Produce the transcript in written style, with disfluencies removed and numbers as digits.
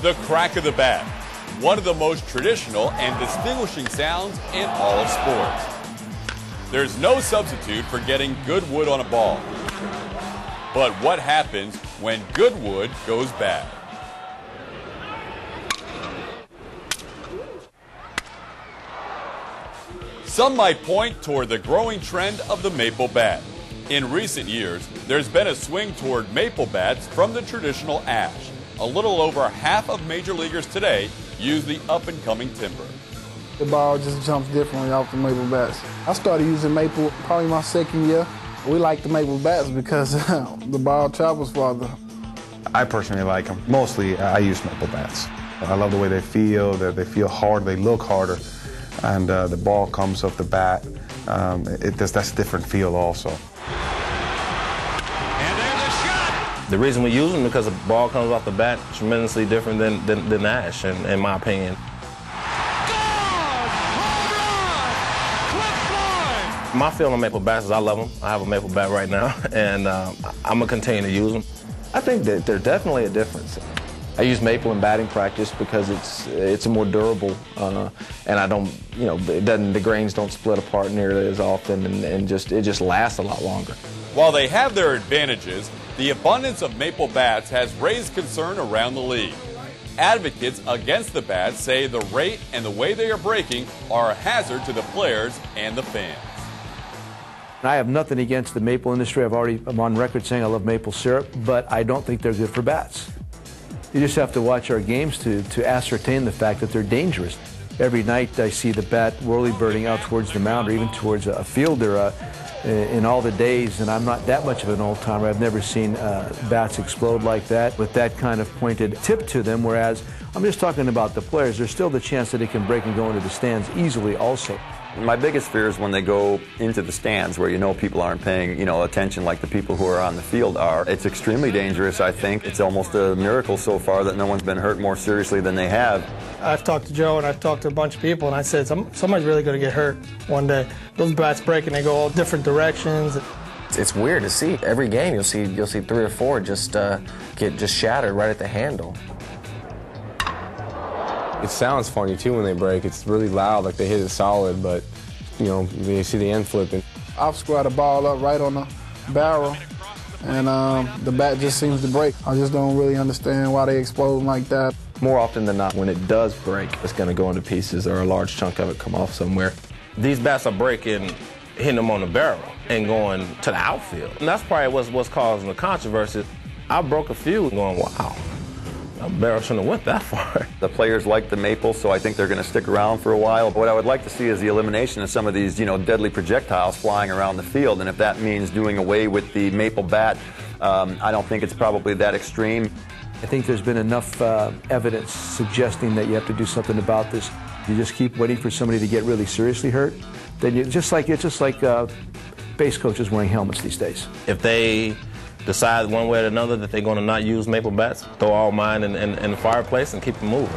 The crack of the bat, one of the most traditional and distinguishing sounds in all of sports. There's no substitute for getting good wood on a ball. But what happens when good wood goes bad? Some might point toward the growing trend of the maple bat. In recent years, there's been a swing toward maple bats from the traditional ash. A little over half of major leaguers today use the up-and-coming timber. The ball just jumps differently off the maple bats. I started using maple probably my second year. We like the maple bats because the ball travels farther. I personally like them. Mostly, I use maple bats. I love the way they feel. They feel hard. They look harder. And the ball comes off the bat. That's a different feel also. And there's a shot! The reason we use them is because the ball comes off the bat tremendously different than ash, in my opinion. My feeling on maple bats is I love them. I have a maple bat right now, and I'm going to continue to use them. I think that there's definitely a difference. I use maple in batting practice because it's more durable, and I don't, the grains don't split apart nearly as often, and it just lasts a lot longer. While they have their advantages, the abundance of maple bats has raised concern around the league. Advocates against the bats say the rate and the way they are breaking are a hazard to the players and the fans. I have nothing against the maple industry. I'm on record saying I love maple syrup, but I don't think they're good for bats. You just have to watch our games to ascertain the fact that they're dangerous. Every night I see the bat whirly-birding out towards the mound or even towards a fielder in all the days, and I'm not that much of an old-timer. I've never seen bats explode like that with that kind of pointed tip to them, whereas I'm just talking about the players. There's still the chance that it can break and go into the stands easily also. My biggest fear is when they go into the stands where people aren't paying attention like the people who are on the field are. It's extremely dangerous, I think. It's almost a miracle so far that no one's been hurt more seriously than they have. I've talked to Joe and I've talked to a bunch of people and I said somebody's really going to get hurt one day. Those bats break and they go all different directions. It's weird to see. Every game you'll see 3 or 4 just get shattered right at the handle. It sounds funny too when they break. It's really loud, like they hit it solid, but you see the end flipping. I've squared a ball up right on the barrel, and the bat just seems to break. I just don't really understand why they explode like that. More often than not, when it does break, it's going to go into pieces or a large chunk of it come off somewhere. These bats are breaking, hitting them on the barrel and going to the outfield. And that's probably what's causing the controversy. I broke a few going, wow. A barrel shouldn't have went that far. The players like the maple, so I think they're going to stick around for a while. What I would like to see is the elimination of some of these, deadly projectiles flying around the field. And if that means doing away with the maple bat, I don't think it's probably that extreme. I think there's been enough evidence suggesting that you have to do something about this. You just keep waiting for somebody to get really seriously hurt. Then it's just like base coaches wearing helmets these days. If they decide one way or another that they're going to not use maple bats, throw all mine in the fireplace and keep it moving.